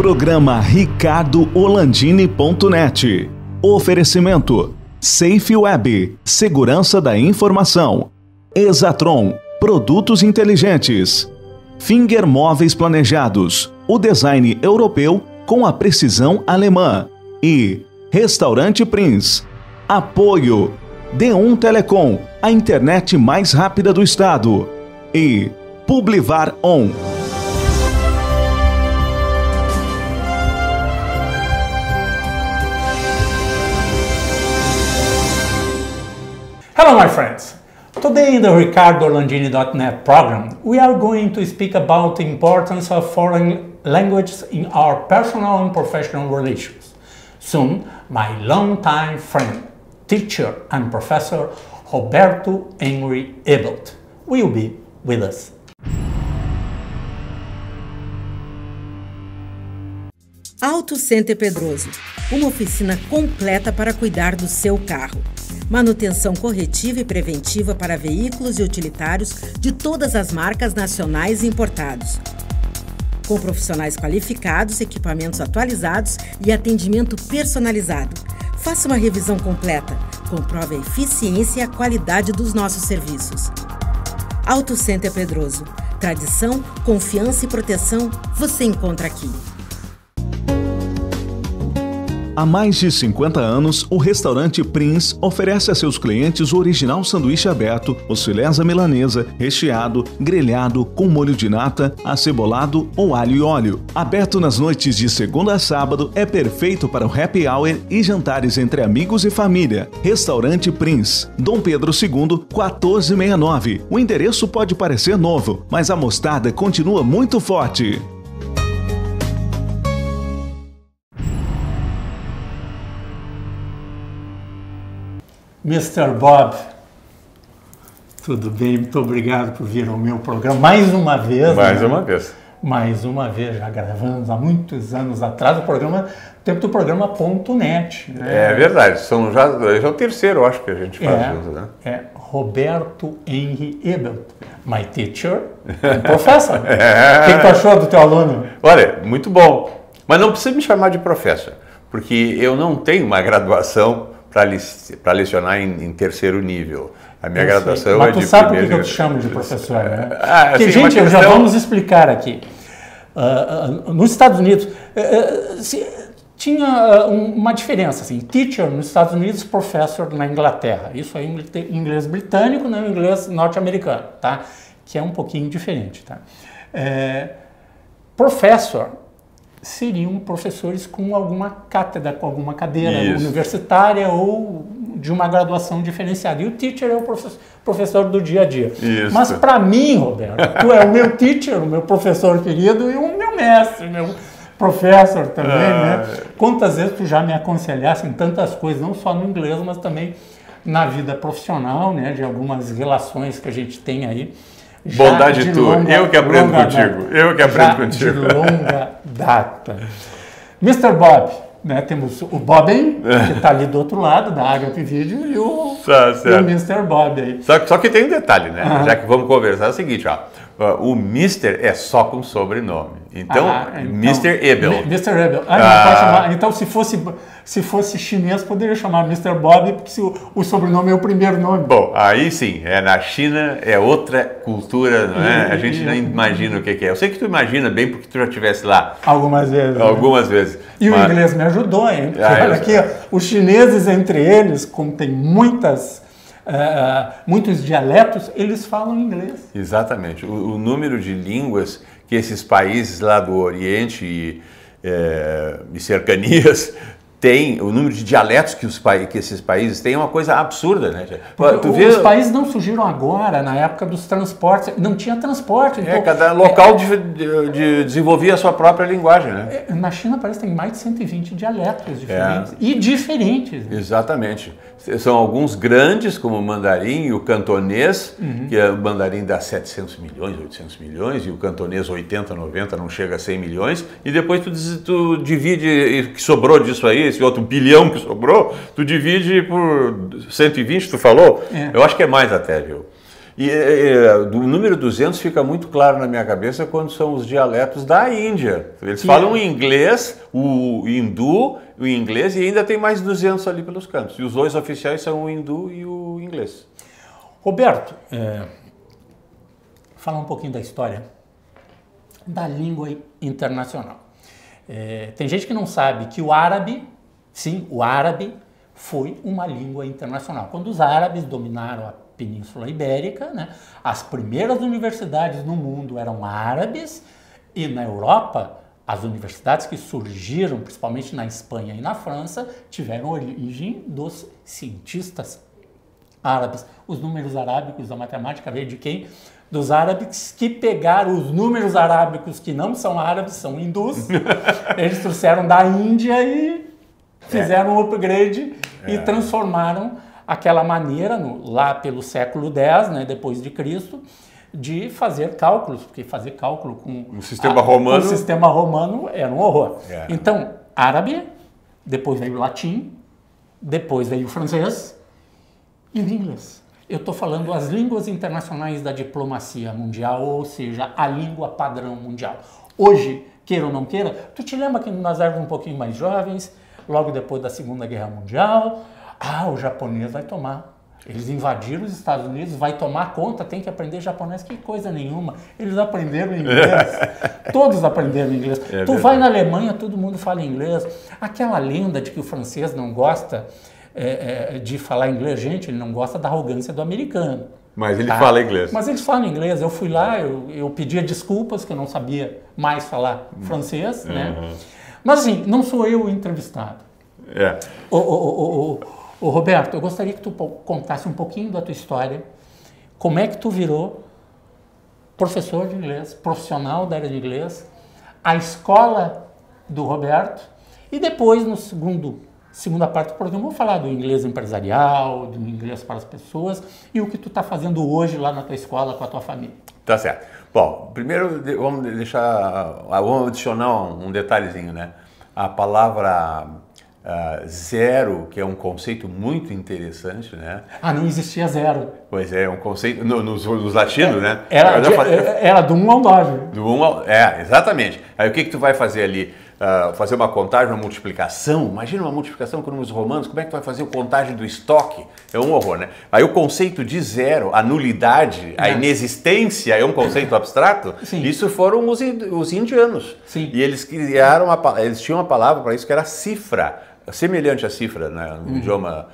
Programa ricardo-olandini.net. Oferecimento Safe Web, segurança da informação. Exatron, produtos inteligentes. Finger Móveis Planejados, o design europeu com a precisão alemã. E Restaurante Prince. Apoio D1 Telecom, a internet mais rápida do estado. E Publivar On. Hello my friends! Today in the ricardo-olandini.net program, we are going to speak about the importance of foreign languages in our personal and professional relations. Soon, my longtime friend, teacher and professor Roberto Henry Ebelt will be with us. Auto Center Pedroso, uma oficina completa para cuidar do seu carro. Manutenção corretiva e preventiva para veículos e utilitários de todas as marcas nacionais e importados. Com profissionais qualificados, equipamentos atualizados e atendimento personalizado. Faça uma revisão completa. Comprove a eficiência e a qualidade dos nossos serviços. Auto Center Pedroso. Tradição, confiança e proteção você encontra aqui. Há mais de 50 anos, o restaurante Prince oferece a seus clientes o original sanduíche aberto, os filés à milanesa, recheado, grelhado, com molho de nata, acebolado ou alho e óleo. Aberto nas noites de segunda a sábado, é perfeito para o happy hour e jantares entre amigos e família. Restaurante Prince, Dom Pedro II, 1469. O endereço pode parecer novo, mas a mostarda continua muito forte. Mr. Bob, tudo bem? Muito obrigado por vir ao meu programa mais uma vez. Mais uma vez, já gravamos há muitos anos atrás o tempo do programa .net. Né? É verdade, já é o terceiro, eu acho, que a gente faz junto, né? É Roberto Henry Ebelt, my teacher and professor. O que tu achou do teu aluno? Olha, muito bom, mas não precisa me chamar de professor, porque eu não tenho uma graduação para lecionar em terceiro nível. A minha graduação mas é de tu sabe primeiro... por que eu te chamo de professor, né? Porque, assim, gente, já vamos explicar aqui. Nos Estados Unidos, tinha uma diferença, assim, teacher nos Estados Unidos, professor na Inglaterra. Isso é inglês britânico, não inglês norte-americano, tá? Que é um pouquinho diferente, tá? Professor seriam professores com alguma cátedra, com alguma cadeira universitária ou de uma graduação diferenciada. E o teacher é o professor do dia a dia. Isso. Mas para mim, Roberto, tu é o meu teacher, o meu professor querido e o meu mestre, meu professor também, né? Quantas vezes tu já me aconselhaste em tantas coisas, não só no inglês, mas também na vida profissional, né? De algumas relações que a gente tem aí. Bondade tua, eu que aprendo contigo, De longa data. Mr. Bob, né, temos o Boben, que está ali do outro lado da Agape Video, e o Mr. Bob aí. Só que tem um detalhe, né? Já que vamos conversar, é o seguinte, ó. O Mr. é só com sobrenome. Então, Mr. Ebelt. Mr. Ebelt. Não pode chamar. Então, se fosse chinês, poderia chamar Mr. Bob, porque o sobrenome é o primeiro nome. Bom, aí sim, na China é outra cultura, não é? A gente não imagina o que é. Eu sei que tu imagina bem, porque tu já estivesse lá. Algumas vezes. Algumas vezes. E o inglês me ajudou, hein? Porque olha aqui, os chineses entre eles, como tem muitos dialetos, eles falam inglês. Exatamente. O número de línguas que esses países lá do Oriente e cercanias têm, o número de dialetos que esses países têm é uma coisa absurda, né? Os países não surgiram agora, na época dos transportes, não tinha transporte. Então, cada local desenvolvia a sua própria linguagem, né? Na China parece que tem mais de 120 dialetos diferentes. E diferentes. Né? Exatamente. São alguns grandes, como o mandarim e o cantonês, que o mandarim dá 700 milhões, 800 milhões, e o cantonês 80, 90, não chega a 100 milhões, e depois tu divide o que sobrou disso aí, esse outro bilhão que sobrou, tu divide por 120, tu falou? Eu acho que é mais até, viu? Do número 200 fica muito claro na minha cabeça quando são os dialetos da Índia. Eles falam inglês, o hindu, o inglês, e ainda tem mais 200 ali pelos cantos. E os dois oficiais são o hindu e o inglês. Roberto, falar um pouquinho da história da língua internacional. Tem gente que não sabe que o árabe, sim, o árabe foi uma língua internacional. Quando os árabes dominaram a Península Ibérica, né, as primeiras universidades no mundo eram árabes, e na Europa, as universidades que surgiram, principalmente na Espanha e na França, tiveram origem dos cientistas árabes. Os números arábicos da matemática veio de quem? Dos árabes que pegaram os números arábicos que não são árabes, são hindus. Eles trouxeram da Índia e fizeram um upgrade e transformaram aquela maneira, lá pelo século X, né, depois de Cristo, de fazer cálculos, porque fazer cálculo com o sistema romano, o sistema romano era um horror. Então, árabe, depois veio o latim, depois veio o francês e o inglês. Eu estou falando as línguas internacionais da diplomacia mundial, ou seja, a língua padrão mundial. Hoje, queira ou não queira, tu te lembra que nós éramos um pouquinho mais jovens, logo depois da Segunda Guerra Mundial, o japonês vai tomar. Eles invadiram os Estados Unidos, vai tomar conta, tem que aprender japonês, que coisa nenhuma. Eles aprenderam inglês, todos aprenderam inglês. Tu vai na Alemanha, todo mundo fala inglês. Aquela lenda de que o francês não gosta de falar inglês, gente, ele não gosta da arrogância do americano. Mas ele fala inglês. Mas eles falam inglês. Eu fui lá, eu pedia desculpas, que eu não sabia mais falar francês, né? Mas assim, não sou eu o entrevistado. Roberto, eu gostaria que tu contasse um pouquinho da tua história, como é que tu virou professor de inglês, profissional da área de inglês, a escola do Roberto, e depois, no segunda parte do programa, vou falar do inglês empresarial, do inglês para as pessoas, e o que tu está fazendo hoje lá na tua escola com a tua família. Tá certo. Bom, primeiro vamos adicionar um detalhezinho, né? A palavra zero, que é um conceito muito interessante, né? Não existia zero. Pois é um conceito, nos latinos, né? Era do 1 ao 9. Do 1 ao... exatamente. Aí o que tu vai fazer ali? Fazer uma contagem, uma multiplicação. Imagina uma multiplicação com números romanos, como é que tu vai fazer a contagem do estoque? É um horror, né? Aí o conceito de zero, a nulidade, a inexistência é um conceito abstrato. Sim. Isso foram os indianos. Sim. E eles criaram eles tinham uma palavra para isso que era cifra, semelhante à cifra, né, no idioma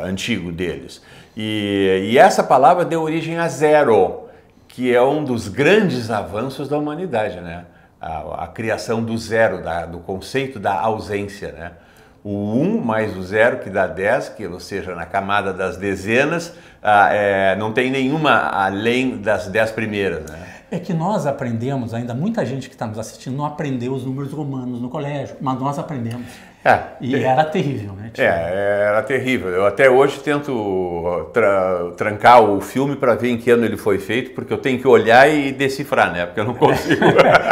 antigo deles. E essa palavra deu origem a zero, que é um dos grandes avanços da humanidade, né? A criação do zero, do conceito da ausência, né? O 1 mais o 0 que dá 10, que, ou seja, na camada das dezenas, não tem nenhuma além das 10 primeiras, né? É que nós aprendemos, ainda muita gente que está nos assistindo não aprendeu os números romanos no colégio, mas nós aprendemos. E era terrível, né? Era terrível. Eu até hoje tento trancar o filme para ver em que ano ele foi feito, porque eu tenho que olhar e decifrar, né? Porque eu não consigo.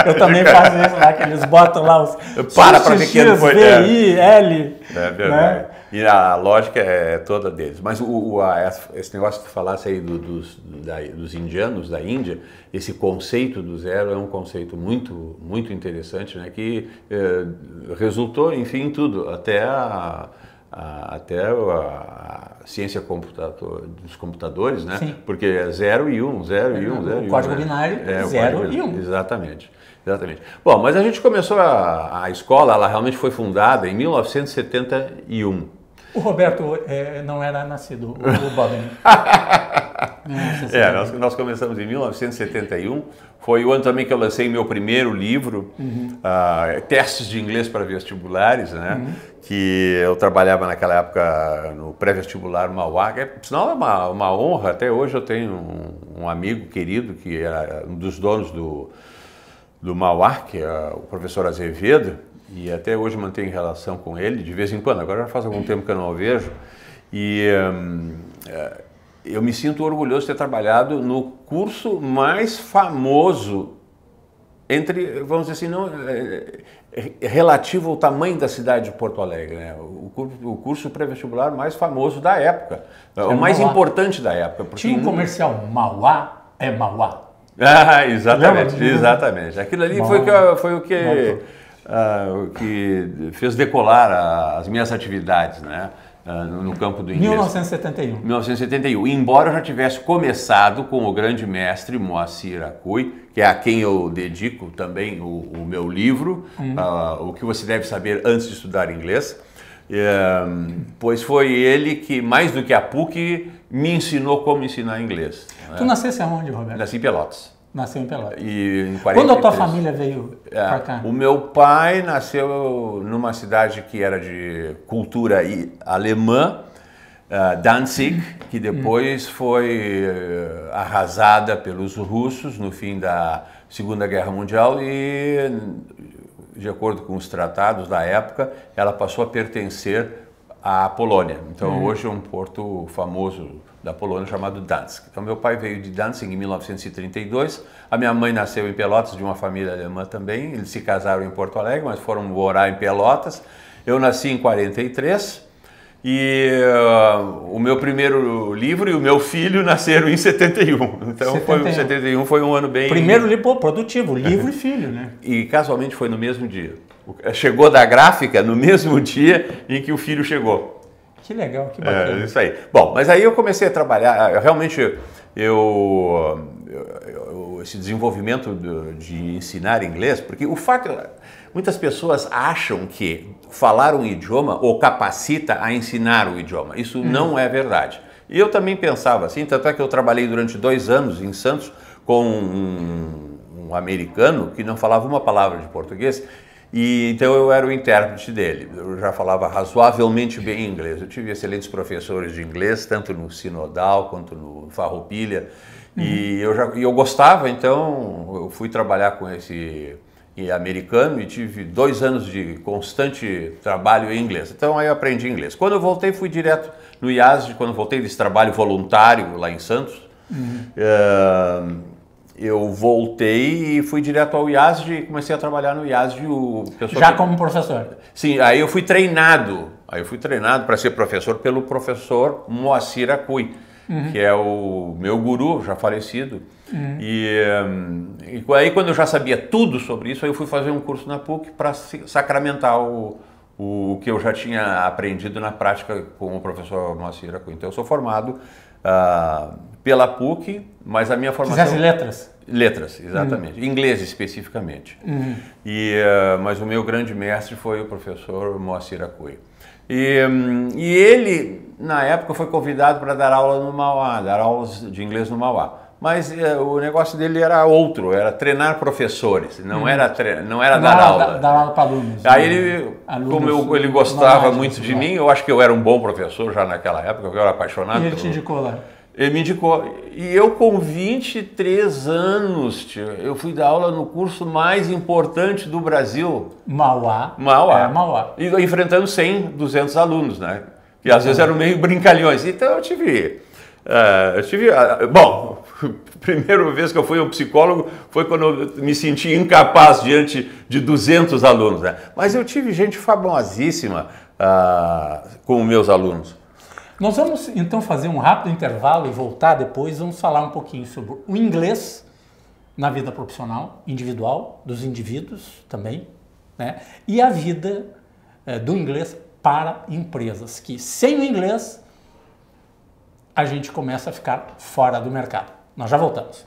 Eu também faço isso lá, que eles botam lá os para ver que ano foi. V, I, L. É verdade. Né? E a lógica é toda deles. Mas esse negócio que tu falasse aí dos indianos, da Índia, esse conceito do zero é um conceito muito, muito interessante, né? Que resultou, enfim, em tudo, até a ciência dos computadores, né? Sim. Porque é 0 e 1, 0 e 1, 0 e 1. O código binário, 0 e 1. Exatamente. Bom, mas a gente começou a escola, ela realmente foi fundada em 1971. O Roberto não era nascido, o Bob. Nós começamos em 1971. Foi o ano também que eu lancei meu primeiro livro, Testes de Inglês para Vestibulares, né? Que eu trabalhava naquela época no pré-vestibular Mauá. Sinal é uma honra, até hoje eu tenho um amigo querido que era um dos donos do Mauá, que é o professor Azevedo, e até hoje mantenho relação com ele, de vez em quando, agora já faz algum tempo que eu não o vejo, e eu me sinto orgulhoso de ter trabalhado no curso mais famoso entre, vamos dizer assim, não, relativo ao tamanho da cidade de Porto Alegre, né? O curso pré-vestibular mais famoso da época, o mais importante da época. Tinha um comercial, Mauá é Mauá. Ah, exatamente, exatamente. Aquilo ali foi o que fez decolar as minhas atividades, né? No campo do inglês. 1971. 1971. Embora eu já tivesse começado com o grande mestre Moacir Acuy, que é a quem eu dedico também o meu livro, O que você deve saber antes de estudar inglês, pois foi ele que, mais do que a PUC, me ensinou como ensinar inglês. Tu nascesse aonde, Roberto? Nasci em Pelotas. Nasceu em Pelotas. E em 43. Quando a tua família veio para cá? O meu pai nasceu numa cidade que era de cultura alemã, Danzig, que depois foi arrasada pelos russos no fim da Segunda Guerra Mundial e, de acordo com os tratados da época, ela passou a pertencer à Polônia. Então hoje é um porto famoso da Polônia chamado Danzig. Então meu pai veio de Danzig em 1932, a minha mãe nasceu em Pelotas de uma família alemã também, eles se casaram em Porto Alegre, mas foram morar em Pelotas. Eu nasci em 43 e o meu primeiro livro e o meu filho nasceram em 71. Então 71 foi um ano bem... Primeiro livro produtivo, livro e filho, né? E casualmente foi no mesmo dia. Chegou da gráfica no mesmo dia em que o filho chegou. Que legal, que bacana. Isso aí. Bom, mas aí eu comecei a trabalhar, realmente esse desenvolvimento de ensinar inglês, porque o fato, muitas pessoas acham que falar um idioma o capacita a ensinar o idioma. Isso não é verdade. E eu também pensava assim, tanto é que eu trabalhei durante 2 anos em Santos com um americano que não falava uma palavra de português. E então eu era o intérprete dele, eu já falava razoavelmente bem inglês, eu tive excelentes professores de inglês, tanto no Sinodal quanto no Farroupilha, e eu gostava, então eu fui trabalhar com esse americano e tive 2 anos de constante trabalho em inglês, então aí eu aprendi inglês. Quando eu voltei, fui direto no IASD, quando eu voltei desse trabalho voluntário lá em Santos, eu voltei e fui direto ao IASD e comecei a trabalhar no IASD. Como professor? Sim, aí eu fui treinado. Para ser professor pelo professor Moacir Acuy, que é o meu guru, já falecido. E aí quando eu já sabia tudo sobre isso, aí eu fui fazer um curso na PUC para sacramentar o que eu já tinha aprendido na prática com o professor Moacir Acuy. Então eu sou formado pela PUC, mas a minha formação... Fizesse letras? Letras, exatamente. Inglês especificamente. Mas o meu grande mestre foi o professor Moacir Acuy. E ele, na época, foi convidado para dar aula no Mauá, dar aulas de inglês no Mauá. Mas o negócio dele era outro, era treinar professores, não era dar aula. Dar aula para alunos. Aí como ele gostava muito de mim, eu acho que eu era um bom professor já naquela época, eu era apaixonado. E ele te indicou lá? Ele me indicou. E eu com 23 anos, tio, eu fui dar aula no curso mais importante do Brasil. Mauá. Mauá. E enfrentando 100, 200 alunos, né? Que às vezes eram meio brincalhões. Então eu tive... bom, a primeira vez que eu fui um psicólogo foi quando eu me senti incapaz diante de 200 alunos, né? Mas eu tive gente famosíssima com meus alunos. Nós vamos então fazer um rápido intervalo e voltar depois, vamos falar um pouquinho sobre o inglês na vida profissional, individual, dos indivíduos também, né? E a vida do inglês para empresas, que sem o inglês a gente começa a ficar fora do mercado. Nós já voltamos.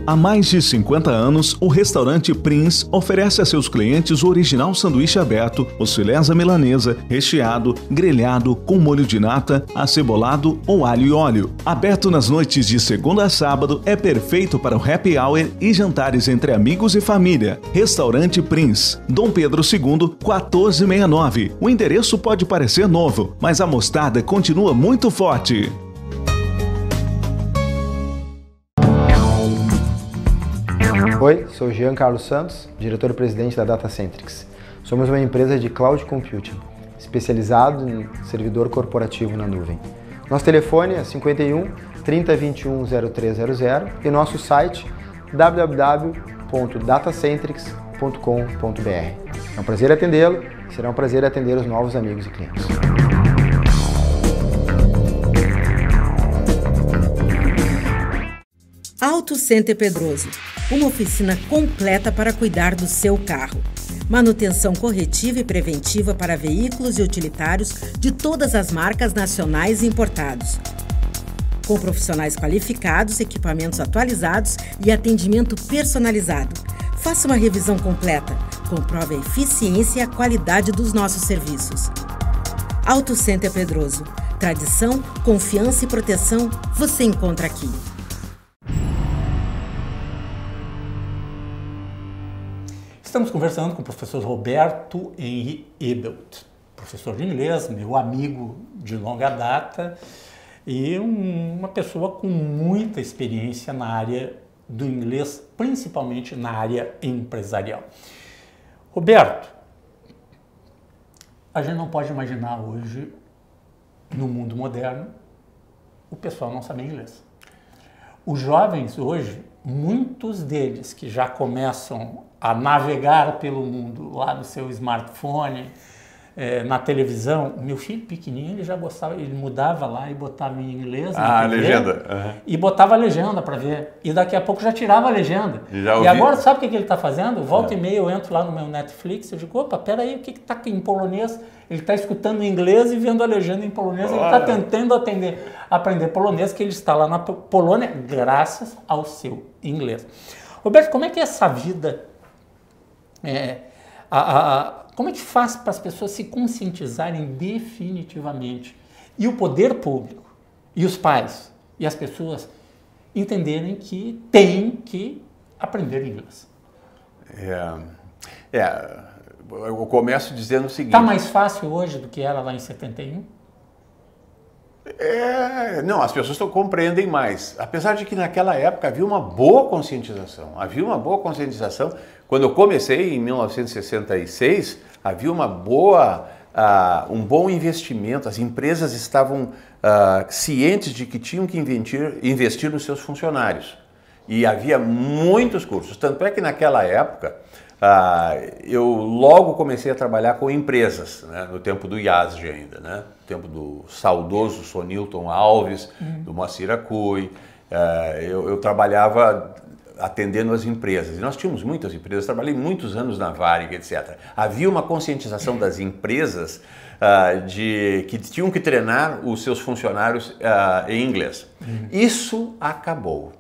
Há mais de 50 anos, o restaurante Prince oferece a seus clientes o original sanduíche aberto, os filés à milanesa, recheado, grelhado, com molho de nata, acebolado ou alho e óleo. Aberto nas noites de segunda a sábado, é perfeito para o happy hour e jantares entre amigos e família. Restaurante Prince, Dom Pedro II, 1469. O endereço pode parecer novo, mas a mostarda continua muito forte. Oi, sou Jean Carlos Santos, diretor e presidente da Datacentrix. Somos uma empresa de cloud computing, especializado em servidor corporativo na nuvem. Nosso telefone é 51 30 21 0300 e nosso site www.datacentrix.com.br. É um prazer atendê-lo, será um prazer atender os novos amigos e clientes. Auto Center Pedroso, uma oficina completa para cuidar do seu carro. Manutenção corretiva e preventiva para veículos e utilitários de todas as marcas nacionais e importados. Com profissionais qualificados, equipamentos atualizados e atendimento personalizado. Faça uma revisão completa. Comprove a eficiência e a qualidade dos nossos serviços. Auto Center Pedroso. Tradição, confiança e proteção você encontra aqui. Estamos conversando com o professor Roberto Henry Ebelt, professor de inglês, meu amigo de longa data e uma pessoa com muita experiência na área do inglês, principalmente na área empresarial. Roberto, a gente não pode imaginar hoje, no mundo moderno, o pessoal não saber inglês. Os jovens hoje, muitos deles que já começam a navegar pelo mundo lá no seu smartphone, na televisão, o meu filho pequenininho, ele já gostava, ele mudava lá e botava em inglês a legenda. E botava a legenda para ver, e daqui a pouco já tirava a legenda. E agora sabe o que ele está fazendo? Volta e meia eu entro lá no meu Netflix, eu digo, opa, peraí, o que está aqui em polonês? Ele está escutando em inglês e vendo a legenda em polonês, ele está tentando aprender polonês, que ele está lá na Polônia graças ao seu inglês. Roberto, como é que é essa vida? Como é que faz para as pessoas se conscientizarem definitivamente e o poder público e os pais e as pessoas entenderem que tem que aprender inglês? Eu começo dizendo o seguinte... Está mais fácil hoje do que era lá em 71? Não, as pessoas compreendem mais. Apesar de que naquela época havia uma boa conscientização. Quando eu comecei em 1966, havia um bom investimento. As empresas estavam cientes de que tinham que investir nos seus funcionários. E havia muitos cursos. Tanto é que naquela época eu logo comecei a trabalhar com empresas, né, no tempo do IASG ainda, né, no tempo do saudoso Sonilton Alves, do Moacir Acui. Eu trabalhava atendendo as empresas, e nós tínhamos muitas empresas, trabalhei muitos anos na Varig, etc. Havia uma conscientização das empresas de que tinham que treinar os seus funcionários em inglês. Isso acabou.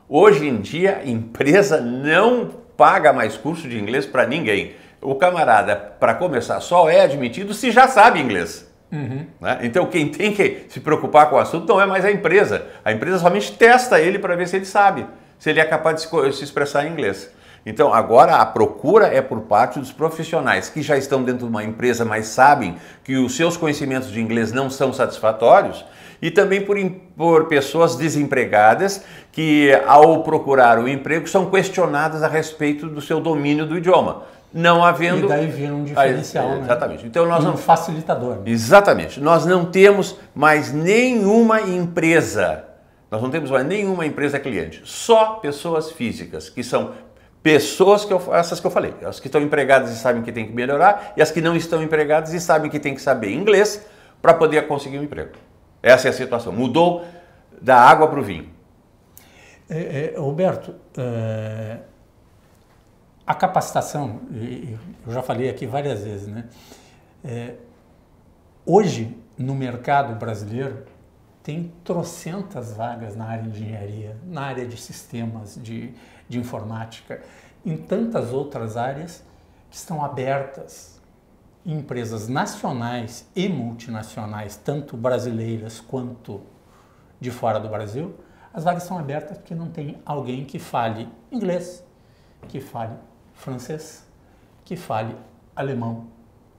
Hoje em dia, a empresa não paga mais curso de inglês para ninguém. O camarada, para começar, só é admitido se já sabe inglês. Né? Então, quem tem que se preocupar com o assunto não é mais a empresa. A empresa somente testa ele para ver se ele sabe, se ele é capaz de se expressar em inglês. Então, agora a procura é por parte dos profissionais que já estão dentro de uma empresa, mas sabem que os seus conhecimentos de inglês não são satisfatórios, e também por pessoas desempregadas que, ao procurar um emprego, são questionadas a respeito do seu domínio do idioma. Não havendo... E daí vira um diferencial, né? Exatamente. Então, nós um facilitador. Né? Exatamente. Nós não temos mais nenhuma empresa, cliente, só pessoas físicas, que são pessoas essas que eu falei, as que estão empregadas e sabem que tem que melhorar, e as que não estão empregadas e sabem que tem que saber inglês para poder conseguir um emprego. Essa é a situação. Mudou da água para o vinho. Roberto, a capacitação, eu já falei aqui várias vezes, né? Hoje, no mercado brasileiro, tem trocentas vagas na área de engenharia, na área de sistemas, de informática, em tantas outras áreas que estão abertas. Empresas nacionais e multinacionais, tanto brasileiras quanto de fora do Brasil, as vagas são abertas porque não tem alguém que fale inglês, que fale francês, que fale alemão.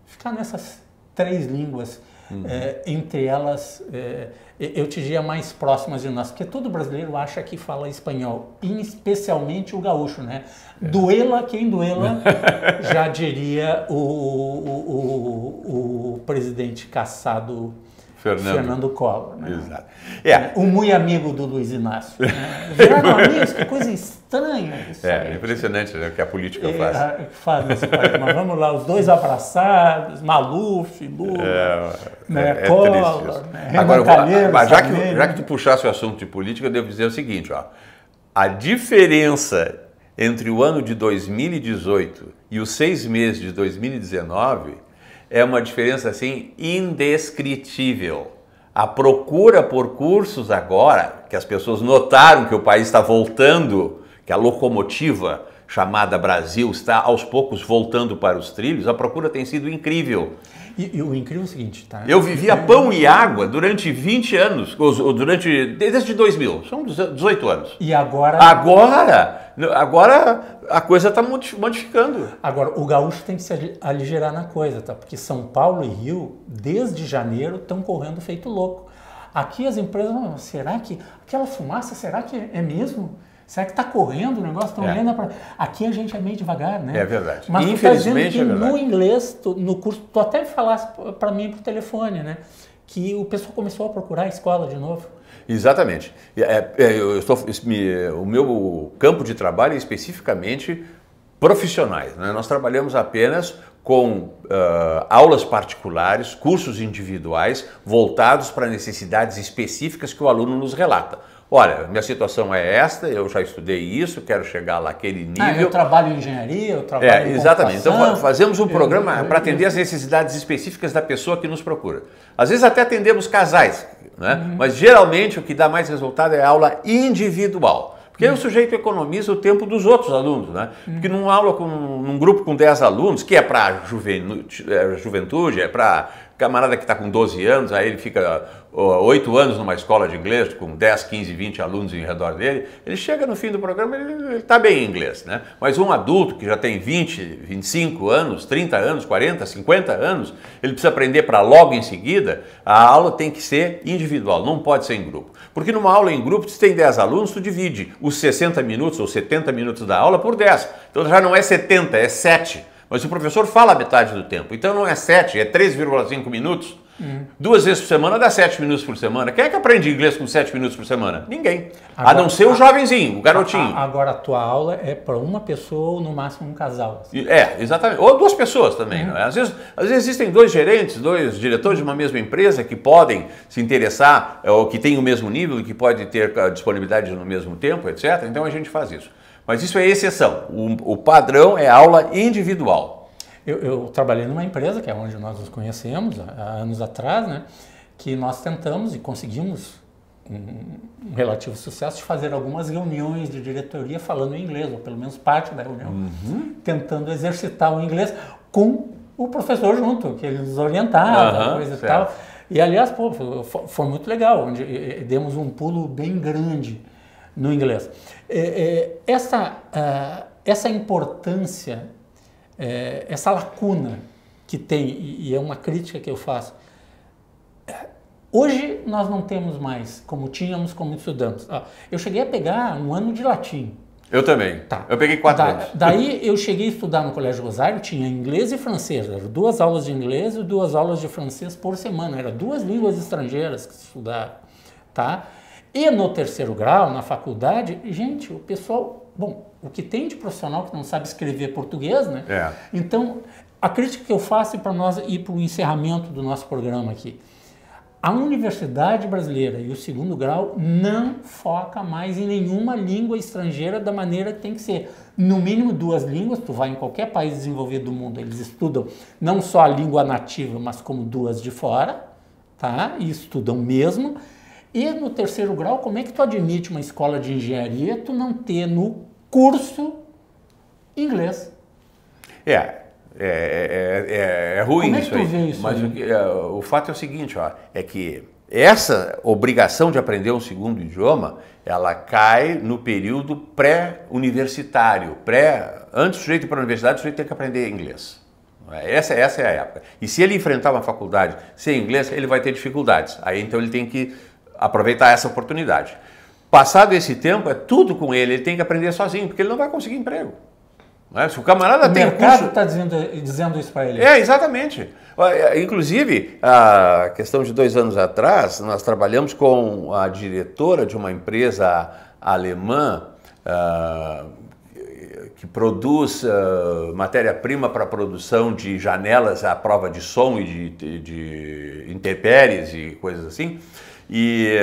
Ficar nessas três línguas, entre elas, eu te diria mais próximas de nós, porque todo brasileiro acha que fala espanhol, especialmente o gaúcho, né? Duela quem duela, já diria o presidente caçado Fernando Collor. Né? Exato. Um muito amigo do Luiz Inácio. Né? Viraram amigos, que coisa estranha isso. Impressionante, né, o que a política faz. Faz nesse país. Mas vamos lá, os dois abraçados, Maluf, Lula, Collor, né? Agora, já que tu puxasse o assunto de política, eu devo dizer o seguinte, ó, a diferença entre o ano de 2018 e os 6 meses de 2019 é uma diferença assim indescritível. A procura por cursos agora, que as pessoas notaram que o país está voltando, que a locomotiva chamada Brasil está aos poucos voltando para os trilhos, a procura tem sido incrível. E o incrível é o seguinte, tá? Eu vivia pão e água durante 20 anos, desde 2000, são 18 anos. E agora... Agora a coisa está modificando. Agora, o gaúcho tem que se aligerar na coisa, tá? Porque São Paulo e Rio, desde janeiro, estão correndo feito louco. Aqui as empresas, será que aquela fumaça, será que é mesmo? Será que está correndo o negócio? Estão olhando para... Aqui a gente é meio devagar, né? É verdade. Mas infelizmente é verdade. No inglês, no curso, tu até falasse para mim por telefone, né? Que o pessoal começou a procurar a escola de novo. Exatamente. O meu campo de trabalho é especificamente profissionais, né? Nós trabalhamos apenas com aulas particulares, cursos individuais, voltados para necessidades específicas que o aluno nos relata. Olha, minha situação é esta, eu já estudei isso, quero chegar lá naquele nível. Eu trabalho em engenharia, eu trabalho em exatamente. Então fazemos um programa para atender as necessidades específicas da pessoa que nos procura. Às vezes até atendemos casais, né? Mas geralmente o que dá mais resultado é a aula individual. Porque aí o sujeito economiza o tempo dos outros alunos, né? Porque num grupo com 10 alunos, que é para juventude, é para camarada que está com 12 anos, aí ele fica 8 anos numa escola de inglês, com 10, 15, 20 alunos em redor dele, ele chega no fim do programa, ele está bem em inglês, né? Mas um adulto que já tem 20, 25 anos, 30 anos, 40, 50 anos, ele precisa aprender para logo em seguida, a aula tem que ser individual, não pode ser em grupo. Porque numa aula em grupo, se tem 10 alunos, tu divide os 60 minutos ou 70 minutos da aula por 10. Então já não é 70, é 7. Mas o professor fala a metade do tempo. Então não é 7, é 3,5 minutos. 2 vezes por semana dá 7 minutos por semana. Quem é que aprende inglês com 7 minutos por semana? Ninguém. Agora, a não ser o jovenzinho, o garotinho. Agora a tua aula é para uma pessoa ou no máximo um casal. Assim. Exatamente. Ou 2 pessoas também. Não é? Às vezes existem 2 gerentes, 2 diretores de uma mesma empresa que podem se interessar, ou que têm o mesmo nível, que podem ter disponibilidade no mesmo tempo, etc. Então a gente faz isso. Mas isso é exceção. O padrão é aula individual. Eu trabalhei numa empresa, que é onde nós nos conhecemos, há anos atrás, né, que nós tentamos e conseguimos um relativo sucesso de fazer algumas reuniões de diretoria falando em inglês, ou pelo menos parte da reunião, tentando exercitar o inglês com o professor junto, que ele nos orientava, coisa e tal. E aliás, foi muito legal, onde demos um pulo bem grande no inglês. Essa importância, essa lacuna que tem, e é uma crítica que eu faço, hoje nós não temos mais, como tínhamos, como estudamos. Eu cheguei a pegar um ano de latim. Eu também. Tá. Eu peguei 4 anos. Daí eu cheguei a estudar no Colégio Rosário, tinha inglês e francês. Eram 2 aulas de inglês e 2 aulas de francês por semana. Eram 2 línguas estrangeiras que se estudavam. Tá? E no 3º grau, na faculdade, gente, o pessoal... Bom, o que tem de profissional que não sabe escrever português, né? Então, a crítica que eu faço é para nós ir para o encerramento do nosso programa aqui. A Universidade Brasileira e o 2º grau não foca mais em nenhuma língua estrangeira da maneira que tem que ser. No mínimo 2 línguas, tu vai em qualquer país desenvolvido do mundo, eles estudam não só a língua nativa, mas como 2 de fora, tá? E estudam mesmo. E no 3º grau, como é que tu admite uma escola de engenharia tu não ter no curso inglês? É ruim como é que isso tu aí. vê isso Mas aí? o fato é o seguinte, é que essa obrigação de aprender um 2º idioma, ela cai no período pré-universitário. Antes do sujeito ir para a universidade, o sujeito tem que aprender inglês. Essa é a época. E se ele enfrentar uma faculdade sem inglês, ele vai ter dificuldades. Aí então ele tem que aproveitar essa oportunidade. Passado esse tempo, é tudo com ele tem que aprender sozinho, porque ele não vai conseguir emprego. Não é? Se o camarada O tem mercado curso... está dizendo isso para ele. Exatamente. Inclusive, a questão de 2 anos atrás, nós trabalhamos com a diretora de uma empresa alemã que produz matéria-prima para a produção de janelas à prova de som e de intempéries e coisas assim. E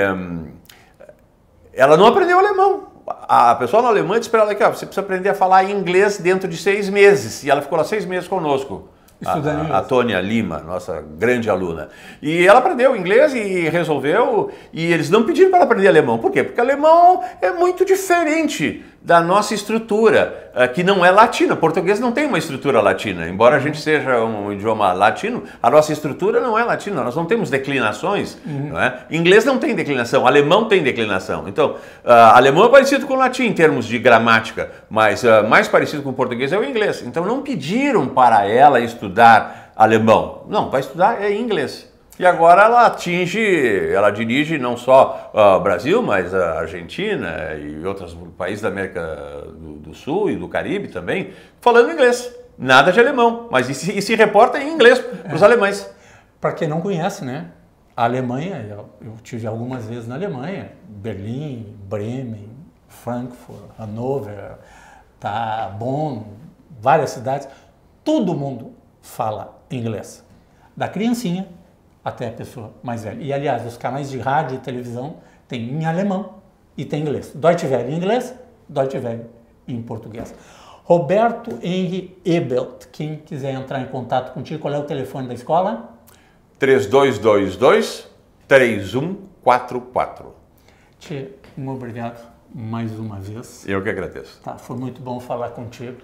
ela não aprendeu alemão. A pessoa na Alemanha disse para ela que você precisa aprender a falar inglês dentro de 6 meses. E ela ficou lá 6 meses conosco. A Tônia Lima, nossa grande aluna. E ela aprendeu inglês e resolveu, e eles não pediram para ela aprender alemão. Por quê? Porque alemão é muito diferente da nossa estrutura, que não é latina. Português não tem uma estrutura latina. Embora a gente seja um idioma latino, a nossa estrutura não é latina. Nós não temos declinações. Não é? Inglês não tem declinação, alemão tem declinação. Então, alemão é parecido com o latim em termos de gramática, mas mais parecido com o português é o inglês. Então, não pediram para ela estudar alemão. Não, vai estudar inglês. E agora ela dirige não só o Brasil, mas a Argentina e outros países da América do Sul e do Caribe também, falando inglês. Nada de alemão, mas e se reporta em inglês para os alemães. Para quem não conhece, né? A Alemanha, eu tive algumas vezes na Alemanha, Berlim, Bremen, Frankfurt, Hannover, Bonn, várias cidades, todo mundo fala inglês. Da criancinha até a pessoa mais velha. E, aliás, os canais de rádio e televisão tem em alemão e tem em inglês. Deutsche Welle em inglês, Deutsche Welle em português. Roberto Henry Ebelt, quem quiser entrar em contato contigo, qual é o telefone da escola? 3222-3144. Tchê, muito obrigado mais uma vez. Eu que agradeço. Foi muito bom falar contigo.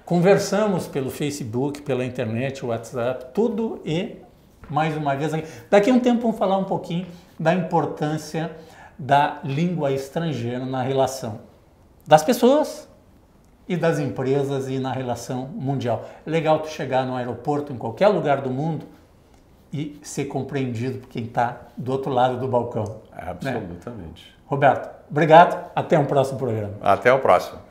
Conversamos pelo Facebook, pela internet, WhatsApp, tudo e... mais uma vez, daqui a um tempo vamos falar um pouquinho da importância da língua estrangeira na relação das pessoas e das empresas e na relação mundial. É legal tu chegar no aeroporto, em qualquer lugar do mundo, e ser compreendido por quem está do outro lado do balcão. Absolutamente. Né? Roberto, obrigado. Até um próximo programa. Até o próximo.